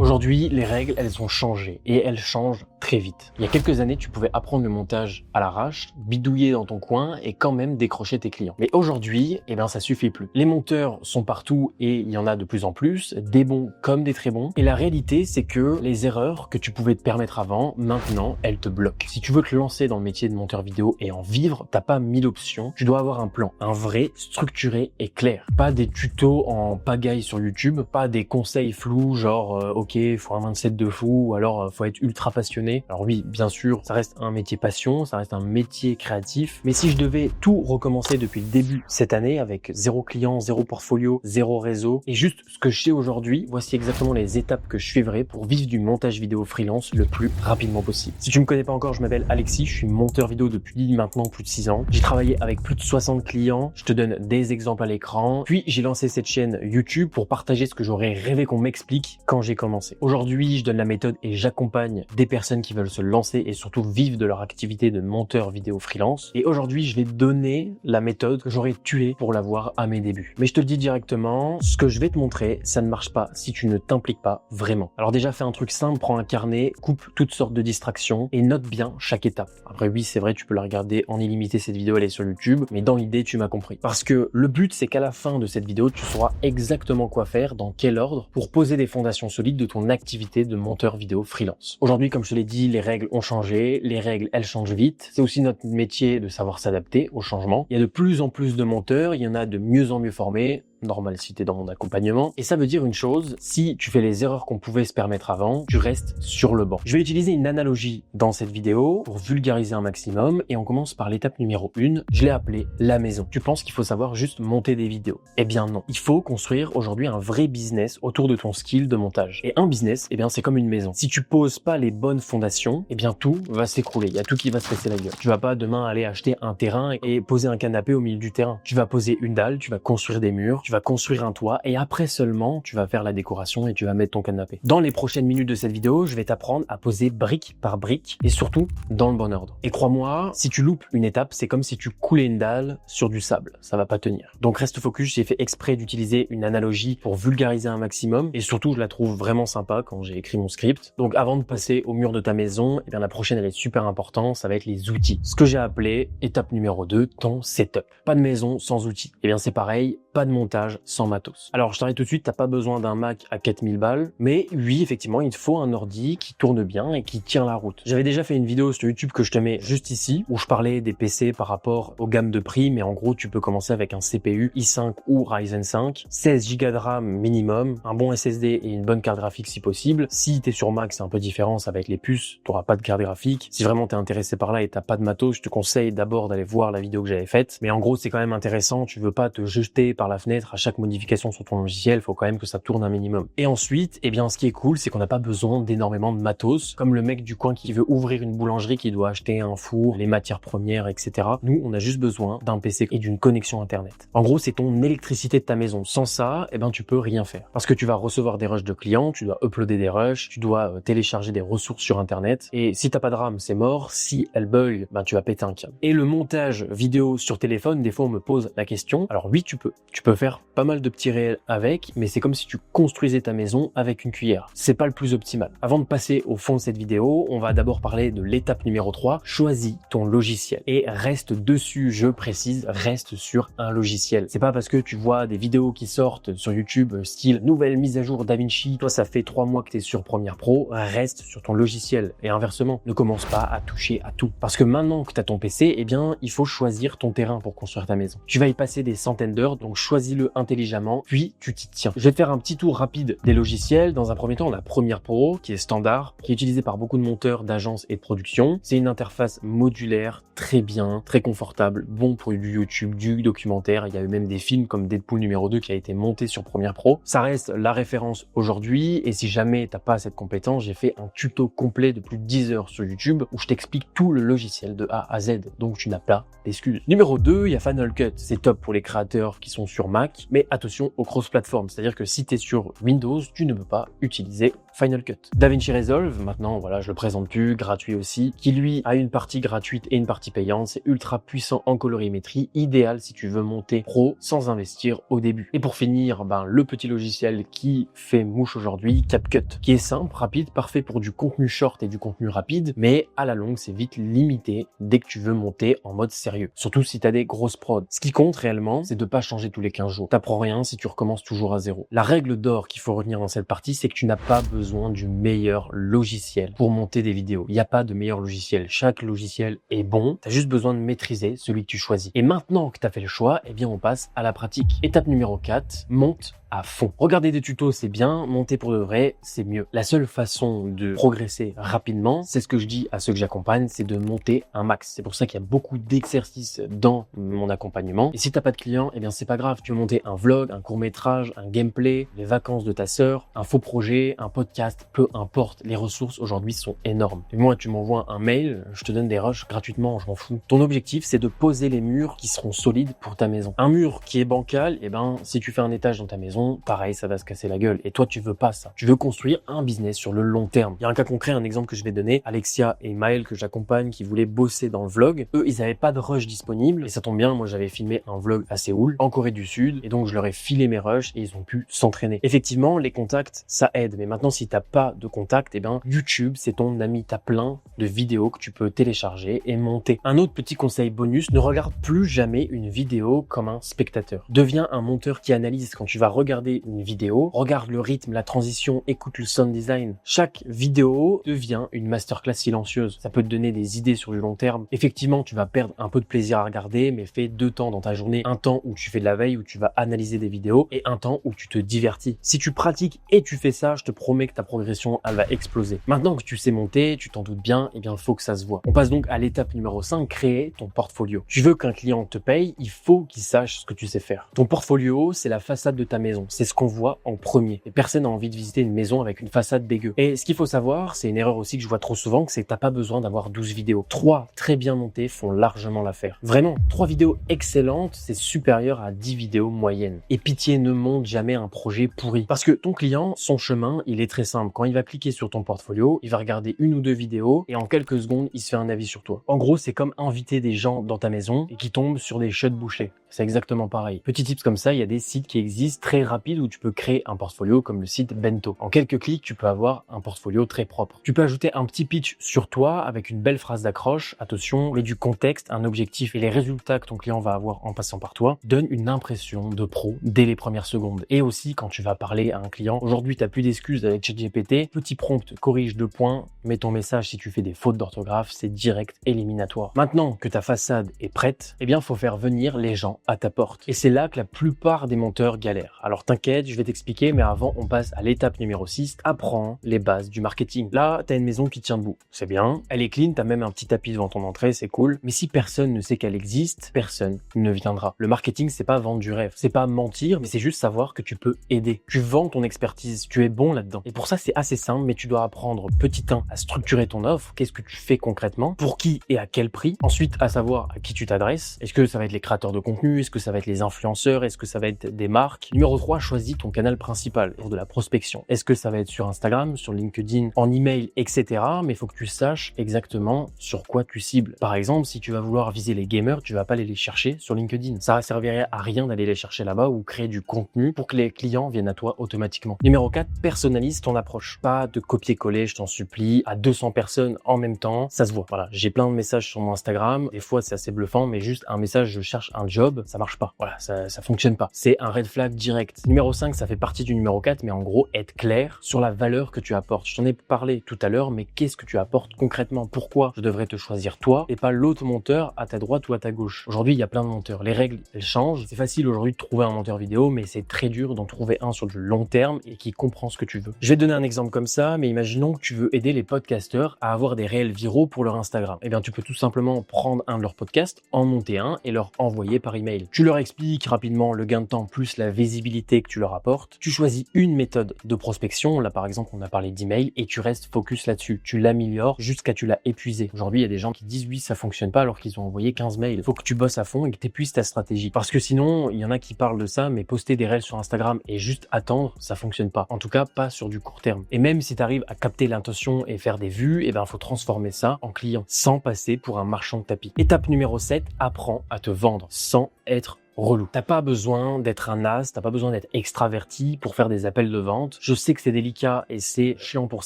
Aujourd'hui, les règles, elles ont changé et elles changent très vite. Il y a quelques années, tu pouvais apprendre le montage à l'arrache, bidouiller dans ton coin et quand même décrocher tes clients. Mais aujourd'hui, ça suffit plus. Les monteurs sont partout et il y en a de plus en plus, des bons comme des très bons. Et la réalité, c'est que les erreurs que tu pouvais te permettre avant, maintenant, elles te bloquent. Si tu veux te lancer dans le métier de monteur vidéo et en vivre, t'as pas 1000 options. Tu dois avoir un plan, un vrai, structuré et clair. Pas des tutos en pagaille sur YouTube, pas des conseils flous genre ok, faut un 27 de fou ou alors faut être ultra passionné. Alors oui, bien sûr, ça reste un métier passion, ça reste un métier créatif. Mais si je devais tout recommencer depuis le début cette année avec 0 client, 0 portfolio, 0 réseau et juste ce que je sais aujourd'hui, voici exactement les étapes que je suivrai pour vivre du montage vidéo freelance le plus rapidement possible. Si tu me connais pas encore, je m'appelle Alexis, je suis monteur vidéo depuis maintenant plus de 6 ans. J'ai travaillé avec plus de 60 clients, je te donne des exemples à l'écran. Puis j'ai lancé cette chaîne YouTube pour partager ce que j'aurais rêvé qu'on m'explique quand j'ai commencé. Aujourd'hui, je donne la méthode et j'accompagne des personnes qui veulent se lancer et surtout vivre de leur activité de monteur vidéo freelance. Et aujourd'hui, je vais te donner la méthode que j'aurais tuée pour l'avoir à mes débuts. Mais je te le dis directement, ce que je vais te montrer, ça ne marche pas si tu ne t'impliques pas vraiment. Alors déjà, fais un truc simple, prends un carnet, coupe toutes sortes de distractions et note bien chaque étape. Après oui, c'est vrai, tu peux la regarder en illimité cette vidéo, elle est sur YouTube, mais dans l'idée, tu m'as compris. Parce que le but, c'est qu'à la fin de cette vidéo, tu sauras exactement quoi faire, dans quel ordre, pour poser des fondations solides de ton activité de monteur vidéo freelance. Aujourd'hui, comme je te l'ai dit, les règles ont changé, les règles, elles changent vite. C'est aussi notre métier de savoir s'adapter au changement. Il y a de plus en plus de monteurs, il y en a de mieux en mieux formés. Normal si t'es dans mon accompagnement. Et ça veut dire une chose, si tu fais les erreurs qu'on pouvait se permettre avant, tu restes sur le banc. Je vais utiliser une analogie dans cette vidéo pour vulgariser un maximum et on commence par l'étape numéro 1. Je l'ai appelée la maison. Tu penses qu'il faut savoir juste monter des vidéos? Eh bien non. Il faut construire aujourd'hui un vrai business autour de ton skill de montage. Et un business, c'est comme une maison. Si tu poses pas les bonnes fondations, tout va s'écrouler. Il y a tout qui va se casser la gueule. Tu vas pas demain aller acheter un terrain et poser un canapé au milieu du terrain. Tu vas poser une dalle, tu vas construire des murs, tu vas construire un toit et après seulement tu vas faire la décoration et tu vas mettre ton canapé. Dans les prochaines minutes de cette vidéo, je vais t'apprendre à poser brique par brique et surtout dans le bon ordre. Et crois-moi, si tu loupes une étape, c'est comme si tu coulais une dalle sur du sable. Ça va pas tenir. Donc reste focus, j'ai fait exprès d'utiliser une analogie pour vulgariser un maximum et surtout je la trouve vraiment sympa quand j'ai écrit mon script. Donc avant de passer au mur de ta maison, la prochaine elle est super importante, ça va être les outils. Ce que j'ai appelé étape numéro 2, ton setup. Pas de maison sans outils. C'est pareil, pas de montage sans matos. Alors je t'arrête tout de suite, t'as pas besoin d'un Mac à 4000 balles, mais oui, effectivement, il te faut un ordi qui tourne bien et qui tient la route. J'avais déjà fait une vidéo sur YouTube que je te mets juste ici, où je parlais des PC par rapport aux gammes de prix, mais en gros, tu peux commencer avec un CPU i5 ou Ryzen 5, 16 Go de RAM minimum, un bon SSD et une bonne carte graphique si possible. Si t'es sur Mac, c'est un peu différent, ça va être les puces, t'auras pas de carte graphique. Si vraiment t'es intéressé par là et t'as pas de matos, je te conseille d'abord d'aller voir la vidéo que j'avais faite. Mais en gros, c'est quand même intéressant, tu veux pas te jeter par la fenêtre à chaque modification sur ton logiciel, faut quand même que ça tourne un minimum. Et ensuite, ce qui est cool, c'est qu'on n'a pas besoin d'énormément de matos, comme le mec du coin qui veut ouvrir une boulangerie, qui doit acheter un four, les matières premières, etc. Nous, on a juste besoin d'un PC et d'une connexion internet. En gros, c'est ton électricité de ta maison. Sans ça, tu peux rien faire. Parce que tu vas recevoir des rushs de clients, tu dois uploader des rushs, tu dois télécharger des ressources sur internet. Et si t'as pas de RAM, c'est mort. Si elle bug, tu vas péter un câble. Et le montage vidéo sur téléphone, des fois on me pose la question. Alors oui, tu peux. Tu peux faire pas mal de petits réels avec, mais c'est comme si tu construisais ta maison avec une cuillère. C'est pas le plus optimal. Avant de passer au fond de cette vidéo, on va d'abord parler de l'étape numéro 3. Choisis ton logiciel. Et reste dessus, je précise, reste sur un logiciel. C'est pas parce que tu vois des vidéos qui sortent sur YouTube, style nouvelle mise à jour DaVinci, toi ça fait 3 mois que t'es sur Premiere Pro, reste sur ton logiciel. Et inversement, ne commence pas à toucher à tout. Parce que maintenant que t'as ton PC, il faut choisir ton terrain pour construire ta maison. Tu vas y passer des centaines d'heures, donc choisis-le intelligemment, puis tu t'y tiens. Je vais te faire un petit tour rapide des logiciels. Dans un premier temps, on a Premiere Pro, qui est standard, qui est utilisé par beaucoup de monteurs, d'agences et de production. C'est une interface modulaire, très bien, très confortable, bon pour du YouTube, du documentaire. Il y a eu même des films comme Deadpool numéro 2 qui a été monté sur Premiere Pro. Ça reste la référence aujourd'hui, et si jamais t'as pas cette compétence, j'ai fait un tuto complet de plus de 10 heures sur YouTube où je t'explique tout le logiciel de A à Z, donc tu n'as pas d'excuses. Numéro 2, il y a Final Cut. C'est top pour les créateurs qui sont sur Mac, mais attention aux cross-platforms, c'est-à-dire que si tu es sur Windows, tu ne peux pas utiliser Final Cut. DaVinci Resolve, maintenant, voilà, je le présente plus, gratuit aussi, qui lui a une partie gratuite et une partie payante. C'est ultra puissant en colorimétrie, idéal si tu veux monter pro sans investir au début. Et pour finir, le petit logiciel qui fait mouche aujourd'hui, CapCut, qui est simple, rapide, parfait pour du contenu short et du contenu rapide, mais à la longue, c'est vite limité dès que tu veux monter en mode sérieux. Surtout si tu as des grosses prods. Ce qui compte réellement, c'est de pas changer tous les 15 jours. T'apprends rien si tu recommences toujours à zéro. La règle d'or qu'il faut retenir dans cette partie, c'est que tu n'as pas besoin du meilleur logiciel pour monter des vidéos. Il n'y a pas de meilleur logiciel. Chaque logiciel est bon. Tu as juste besoin de maîtriser celui que tu choisis. Et maintenant que tu as fait le choix, on passe à la pratique. Étape numéro 4, monte à fond. Regarder des tutos, c'est bien. Monter pour de vrai, c'est mieux. La seule façon de progresser rapidement, c'est ce que je dis à ceux que j'accompagne, c'est de monter un max. C'est pour ça qu'il y a beaucoup d'exercices dans mon accompagnement. Et si t'as pas de clients, c'est pas grave. Tu veux monter un vlog, un court-métrage, un gameplay, les vacances de ta sœur, un faux projet, un podcast, peu importe. Les ressources aujourd'hui sont énormes. Et moi, tu m'envoies un mail, je te donne des rushs gratuitement, je m'en fous. Ton objectif, c'est de poser les murs qui seront solides pour ta maison. Un mur qui est bancal, si tu fais un étage dans ta maison, pareil, ça va se casser la gueule. Et toi, tu veux pas ça. Tu veux construire un business sur le long terme. Il y a un cas concret, un exemple que je vais donner. Alexia et Maël, que j'accompagne, qui voulaient bosser dans le vlog. Eux, ils avaient pas de rush disponible. Et ça tombe bien, moi, j'avais filmé un vlog à Séoul, en Corée du Sud. Et donc, je leur ai filé mes rushs et ils ont pu s'entraîner. Effectivement, les contacts, ça aide. Mais maintenant, si t'as pas de contact, YouTube, c'est ton ami. T'as plein de vidéos que tu peux télécharger et monter. Un autre petit conseil bonus, ne regarde plus jamais une vidéo comme un spectateur. Deviens un monteur qui analyse. Quand tu vas regarder une vidéo, regarde le rythme, la transition, écoute le sound design. Chaque vidéo devient une masterclass silencieuse. Ça peut te donner des idées sur du long terme. Effectivement, tu vas perdre un peu de plaisir à regarder, mais fais 2 temps dans ta journée. Un temps où tu fais de la veille, où tu vas analyser des vidéos, et un temps où tu te divertis. Si tu pratiques et tu fais ça, je te promets que ta progression, elle va exploser. Maintenant que tu sais monter, tu t'en doutes bien, il faut que ça se voit. On passe donc à l'étape numéro 5, créer ton portfolio. Tu veux qu'un client te paye, il faut qu'il sache ce que tu sais faire. Ton portfolio, c'est la façade de ta maison. C'est ce qu'on voit en premier. Et personne n'a envie de visiter une maison avec une façade dégueu. Et ce qu'il faut savoir, c'est une erreur aussi que je vois trop souvent, c'est que t'as pas besoin d'avoir 12 vidéos. 3 très bien montées font largement l'affaire. Vraiment, 3 vidéos excellentes, c'est supérieur à 10 vidéos moyennes. Et pitié, ne monte jamais un projet pourri. Parce que ton client, son chemin, il est très simple. Quand il va cliquer sur ton portfolio, il va regarder 1 ou 2 vidéos et en quelques secondes, il se fait un avis sur toi. En gros, c'est comme inviter des gens dans ta maison et qui tombent sur des chiottes bouchées. C'est exactement pareil. Petit tips comme ça, il y a des sites qui existent très rapides où tu peux créer un portfolio comme le site Bento. En quelques clics, tu peux avoir un portfolio très propre. Tu peux ajouter un petit pitch sur toi avec une belle phrase d'accroche. Attention, mais du contexte, un objectif et les résultats que ton client va avoir en passant par toi donnent une impression de pro dès les premières secondes. Et aussi, quand tu vas parler à un client, aujourd'hui, t'as plus d'excuses avec ChatGPT. Petit prompt, corrige 2 points, mets ton message si tu fais des fautes d'orthographe, c'est direct éliminatoire. Maintenant que ta façade est prête, faut faire venir les gens à ta porte. Et c'est là que la plupart des monteurs galèrent. Alors t'inquiète, je vais t'expliquer, mais avant, on passe à l'étape numéro 6, apprends les bases du marketing. Là, t'as une maison qui tient debout. C'est bien, elle est clean, t'as même un petit tapis devant ton entrée, c'est cool. Mais si personne ne sait qu'elle existe, personne ne viendra. Le marketing, c'est pas vendre du rêve, c'est pas mentir, mais c'est juste savoir que tu peux aider. Tu vends ton expertise, tu es bon là-dedans. Et pour ça, c'est assez simple, mais tu dois apprendre petit 1 à structurer ton offre. Qu'est-ce que tu fais concrètement? Pour qui et à quel prix? Ensuite, à savoir à qui tu t'adresses. Est-ce que ça va être les créateurs de contenu? Est-ce que ça va être les influenceurs? Est-ce que ça va être des marques? Numéro 3, choisis ton canal principal pour de la prospection. Est-ce que ça va être sur Instagram, sur LinkedIn, en email, etc. Mais il faut que tu saches exactement sur quoi tu cibles. Par exemple, si tu vas vouloir viser les gamers, tu vas pas aller les chercher sur LinkedIn. Ça servirait à rien d'aller les chercher là-bas ou créer du contenu pour que les clients viennent à toi automatiquement. Numéro 4, personnalise ton approche. Pas de copier-coller, je t'en supplie, à 200 personnes en même temps. Ça se voit. Voilà, j'ai plein de messages sur mon Instagram. Des fois, c'est assez bluffant, mais juste un message, je cherche un job, ça marche pas. Voilà, ça fonctionne pas. C'est un red flag direct. Numéro 5, ça fait partie du numéro 4, mais en gros, être clair sur la valeur que tu apportes. Je t'en ai parlé tout à l'heure, mais qu'est-ce que tu apportes concrètement? Pourquoi je devrais te choisir toi et pas l'autre monteur à ta droite ou à ta gauche? Aujourd'hui, il y a plein de monteurs. Les règles, elles changent. C'est facile aujourd'hui de trouver un monteur vidéo, mais c'est très dur d'en trouver un sur du long terme et qui comprend ce que tu veux. Je vais te donner un exemple comme ça, mais imaginons que tu veux aider les podcasteurs à avoir des réels viraux pour leur Instagram. Tu peux tout simplement prendre un de leurs podcasts, en monter un et leur envoyer par email. Tu leur expliques rapidement le gain de temps plus la visibilité qualité que tu leur apportes. Tu choisis une méthode de prospection. Là, par exemple, on a parlé d'email et tu restes focus là-dessus. Tu l'améliores jusqu'à tu l'as épuisé. Aujourd'hui, il y a des gens qui disent oui, ça fonctionne pas alors qu'ils ont envoyé 15 mails. Il faut que tu bosses à fond et que tu épuises ta stratégie. Parce que sinon, il y en a qui parlent de ça, mais poster des reels sur Instagram et juste attendre, ça fonctionne pas. En tout cas, pas sur du court terme. Et même si tu arrives à capter l'intention et faire des vues, faut transformer ça en client sans passer pour un marchand de tapis. Étape numéro 7, apprends à te vendre sans être relou. T'as pas besoin d'être un as, t'as pas besoin d'être extraverti pour faire des appels de vente. Je sais que c'est délicat et c'est chiant pour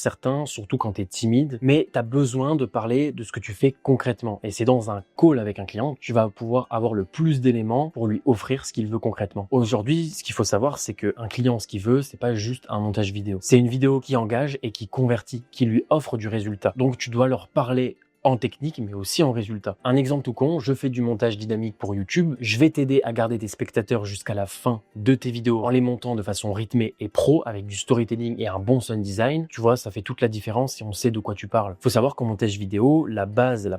certains, surtout quand t'es timide, mais t'as besoin de parler de ce que tu fais concrètement. Et c'est dans un call avec un client que tu vas pouvoir avoir le plus d'éléments pour lui offrir ce qu'il veut concrètement. Aujourd'hui, ce qu'il faut savoir, c'est qu'un client, ce qu'il veut, c'est pas juste un montage vidéo. C'est une vidéo qui engage et qui convertit, qui lui offre du résultat. Donc tu dois leur parler en technique, mais aussi en résultat. Un exemple tout con, je fais du montage dynamique pour YouTube, je vais t'aider à garder tes spectateurs jusqu'à la fin de tes vidéos en les montant de façon rythmée et pro, avec du storytelling et un bon sound design. Tu vois, ça fait toute la différence si on sait de quoi tu parles. Faut savoir qu'en montage vidéo, la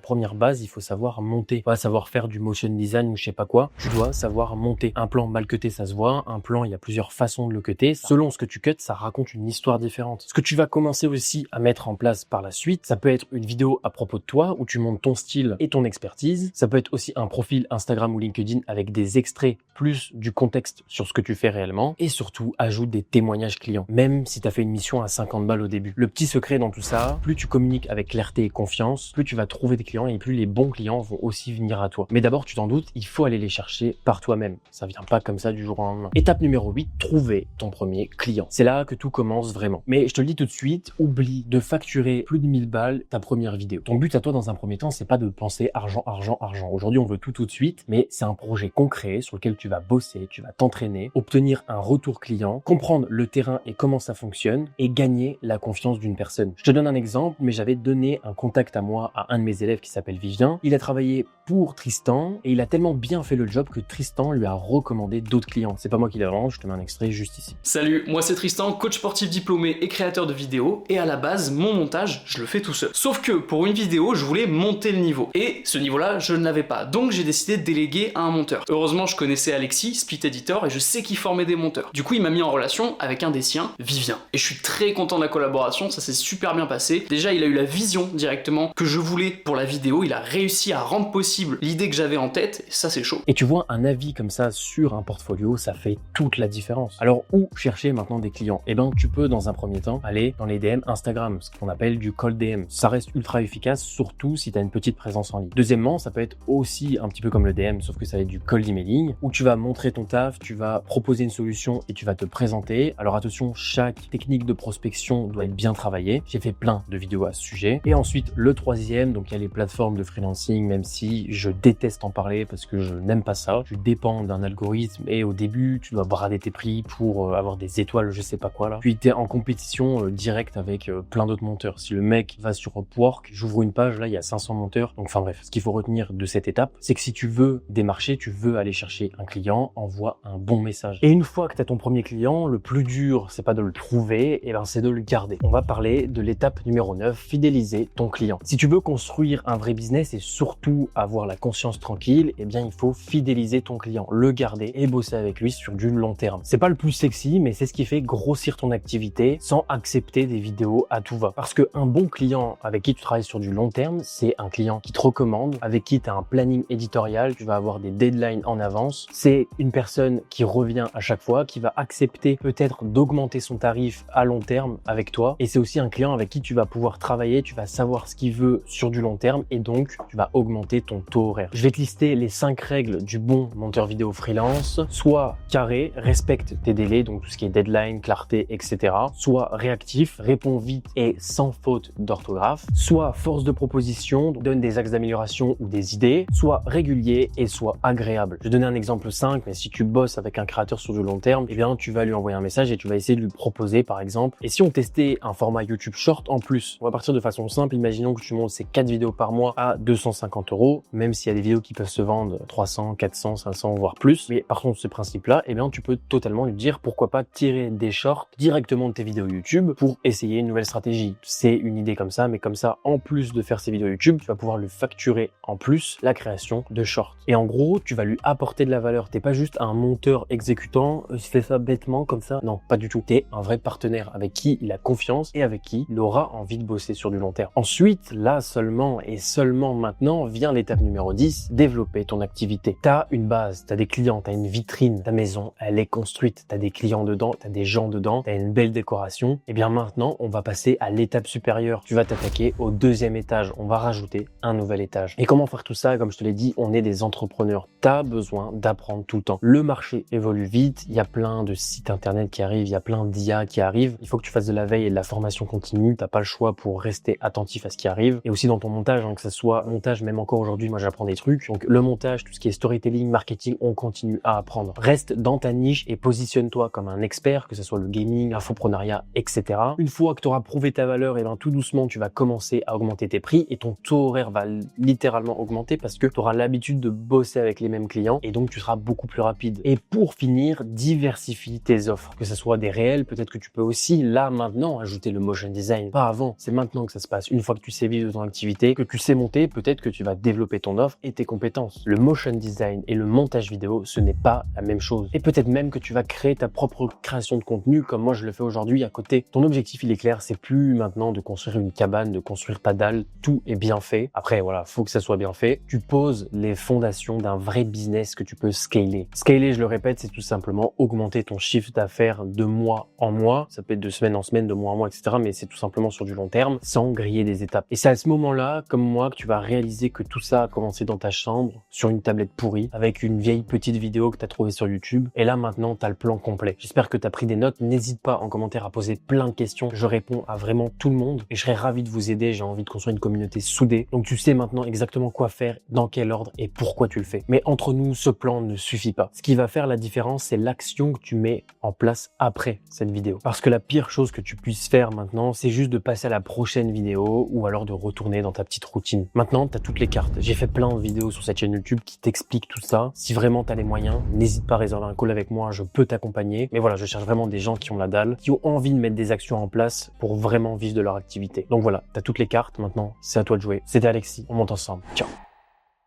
première base, il faut savoir monter. Pas savoir faire du motion design ou je sais pas quoi. Tu dois savoir monter. Un plan mal cuté, ça se voit. Un plan, il y a plusieurs façons de le cuter. Selon ce que tu cuts, ça raconte une histoire différente. Ce que tu vas commencer aussi à mettre en place par la suite, ça peut être une vidéo à propos de toi où tu montes ton style et ton expertise. Ça peut être aussi un profil Instagram ou LinkedIn avec des extraits plus du contexte sur ce que tu fais réellement. Et surtout, ajoute des témoignages clients, même si tu as fait une mission à 50 balles au début. Le petit secret dans tout ça, plus tu communiques avec clarté et confiance, plus tu vas trouver des clients et plus les bons clients vont aussi venir à toi. Mais d'abord, tu t'en doutes, il faut aller les chercher par toi-même. Ça vient pas comme ça du jour au lendemain. Étape numéro 8, trouver ton premier client. C'est là que tout commence vraiment. Mais je te le dis tout de suite, oublie de facturer plus de 1000 balles ta première vidéo. Ton but à toi dans un premier temps, c'est pas de penser argent, argent, argent. Aujourd'hui, on veut tout de suite, mais c'est un projet concret sur lequel tu vas bosser, tu vas t'entraîner, obtenir un retour client, comprendre le terrain et comment ça fonctionne et gagner la confiance d'une personne. Je te donne un exemple, mais j'avais donné un contact à moi à un de mes élèves qui s'appelle Vivien. Il a travaillé pour Tristan et il a tellement bien fait le job que Tristan lui a recommandé d'autres clients. C'est pas moi qui l'invente, je te mets un extrait juste ici. Salut, moi c'est Tristan, coach sportif diplômé et créateur de vidéos, et à la base, mon montage, je le fais tout seul. Sauf que pour une vidéo, je voulais monter le niveau. Et ce niveau-là, je ne l'avais pas. Donc j'ai décidé de déléguer à un monteur. Heureusement, je connaissais Alexis, Split Editor, et je sais qu'il formait des monteurs. Du coup, il m'a mis en relation avec un des siens, Vivien. Et je suis très content de la collaboration, ça s'est super bien passé. Déjà, il a eu la vision directement que je voulais pour la vidéo, il a réussi à rendre possible l'idée que j'avais en tête, et ça c'est chaud. Et tu vois, un avis comme ça sur un portfolio, ça fait toute la différence. Alors, où chercher maintenant des clients? Eh ben, tu peux dans un premier temps aller dans les DM Instagram, ce qu'on appelle du cold DM. Ça reste ultra efficace, surtout si tu as une petite présence en ligne. Deuxièmement, ça peut être aussi un petit peu comme le DM, sauf que ça va être du cold emailing, où tu vas montrer ton taf, tu vas proposer une solution et tu vas te présenter. Alors attention, chaque technique de prospection doit être bien travaillée. J'ai fait plein de vidéos à ce sujet. Et ensuite, le troisième, donc il y a les plateformes de freelancing, même si je déteste en parler parce que je n'aime pas ça. Tu dépends d'un algorithme et au début, tu dois brader tes prix pour avoir des étoiles, je sais pas quoi là. Puis tu es en compétition directe avec plein d'autres monteurs. Si le mec va sur Upwork, j'ouvre une page, là il y a 500 monteurs. Donc enfin bref, ce qu'il faut retenir de cette étape, c'est que si tu veux démarcher, tu veux aller chercher un client, envoie un bon message. Et une fois que tu as ton premier client, le plus dur, c'est pas de le trouver, et ben c'est de le garder. On va parler de l'étape numéro 9, fidéliser ton client. Si tu veux construire un vrai business et surtout avoir la conscience tranquille, eh bien il faut fidéliser ton client, le garder et bosser avec lui sur du long terme. C'est pas le plus sexy, mais c'est ce qui fait grossir ton activité sans accepter des vidéos à tout va. Parce qu'un bon client avec qui tu travailles sur du long terme, c'est un client qui te recommande, avec qui tu as un planning éditorial, tu vas avoir des deadlines en avance. C'est une personne qui revient à chaque fois, qui va accepter peut-être d'augmenter son tarif à long terme avec toi. Et c'est aussi un client avec qui tu vas pouvoir travailler, tu vas savoir ce qu'il veut sur du long terme et donc tu vas augmenter ton taux horaire. Je vais te lister les 5 règles du bon monteur vidéo freelance. Sois carré, respecte tes délais, donc tout ce qui est deadline, clarté, etc. Sois réactif, réponds vite et sans faute d'orthographe. Sois force de proposition, donne des axes d'amélioration ou des idées. Sois régulier et sois agréable. Je vais donner un exemple simple, mais si tu bosses avec un créateur sur du long terme, eh bien tu vas lui envoyer un message et tu vas essayer de lui proposer par exemple. Et si on testait un format YouTube Short en plus, on va partir de façon simple. Imaginons que tu montes ces 4 vidéos par mois à 250 €, même s'il y a des vidéos qui peuvent se vendre 300, 400, 500, voire plus. Mais par contre, ce principe-là, eh bien tu peux totalement lui dire pourquoi pas tirer des shorts directement de tes vidéos YouTube pour essayer une nouvelle stratégie. C'est une idée comme ça, mais comme ça, en plus de faire faire ses vidéos YouTube, tu vas pouvoir lui facturer en plus la création de shorts. Et en gros, tu vas lui apporter de la valeur. T'es pas juste un monteur exécutant, il fait ça bêtement comme ça. Non, pas du tout. T'es un vrai partenaire avec qui il a confiance et avec qui il aura envie de bosser sur du long terme. Ensuite, là seulement et seulement maintenant vient l'étape numéro 10, développer ton activité. T'as une base, t'as des clients, t'as une vitrine, ta maison, elle est construite, t'as des clients dedans, t'as des gens dedans, t'as une belle décoration. Et bien maintenant, on va passer à l'étape supérieure. Tu vas t'attaquer au deuxième étage. On va rajouter un nouvel étage. Et comment faire tout ça? Comme je te l'ai dit, on est des entrepreneurs. T'as besoin d'apprendre tout le temps. Le marché évolue vite. Il y a plein de sites internet qui arrivent. Il y a plein d'IA qui arrivent. Il faut que tu fasses de la veille et de la formation continue. T'as pas le choix pour rester attentif à ce qui arrive. Et aussi dans ton montage, que ce soit montage, même encore aujourd'hui, moi j'apprends des trucs. Donc le montage, tout ce qui est storytelling, marketing, on continue à apprendre. Reste dans ta niche et positionne-toi comme un expert, que ce soit le gaming, l'infoprenariat, etc. Une fois que tu auras prouvé ta valeur, et tout doucement, tu vas commencer à augmenter tes prix et ton taux horaire va littéralement augmenter parce que tu auras l'habitude de bosser avec les mêmes clients et donc tu seras beaucoup plus rapide. Et pour finir, diversifie tes offres, que ce soit des réels, peut-être que tu peux aussi là maintenant ajouter le motion design. Pas avant, c'est maintenant que ça se passe. Une fois que tu sais vivre de ton activité, que tu sais monter, peut-être que tu vas développer ton offre et tes compétences. Le motion design et le montage vidéo, ce n'est pas la même chose. Et peut-être même que tu vas créer ta propre création de contenu comme moi je le fais aujourd'hui à côté. Ton objectif il est clair, c'est plus maintenant de construire une cabane, de construire ta dalle, tout est bien fait. Après voilà, faut que ça soit bien fait. Tu poses les fondations d'un vrai business que tu peux scaler. Scaler, je le répète, c'est tout simplement augmenter ton chiffre d'affaires de mois en mois. Ça peut être de semaine en semaine, de mois en mois, etc. Mais c'est tout simplement sur du long terme, sans griller des étapes. Et c'est à ce moment-là, comme moi, que tu vas réaliser que tout ça a commencé dans ta chambre, sur une tablette pourrie, avec une vieille petite vidéo que tu as trouvée sur YouTube. Et là maintenant, tu as le plan complet. J'espère que tu as pris des notes. N'hésite pas en commentaire à poser plein de questions. Je réponds à vraiment tout le monde et je serais ravi de vous aider. J'ai envie de construire une communauté soudée. Donc tu sais maintenant exactement quoi faire, dans quel ordre et pourquoi tu le fais. Mais entre nous, ce plan ne suffit pas. Ce qui va faire la différence, c'est l'action que tu mets en place après cette vidéo. Parce que la pire chose que tu puisses faire maintenant, c'est juste de passer à la prochaine vidéo ou alors de retourner dans ta petite routine. Maintenant, tu as toutes les cartes. J'ai fait plein de vidéos sur cette chaîne YouTube qui t'expliquent tout ça. Si vraiment tu as les moyens, n'hésite pas à réserver un call avec moi, je peux t'accompagner. Mais voilà, je cherche vraiment des gens qui ont la dalle, qui ont envie de mettre des actions en place pour vraiment vivre de leur activité. Donc voilà, tu as toutes les cartes. Maintenant, c'est à toi de jouer. C'était Alexis, on monte ensemble. Ciao.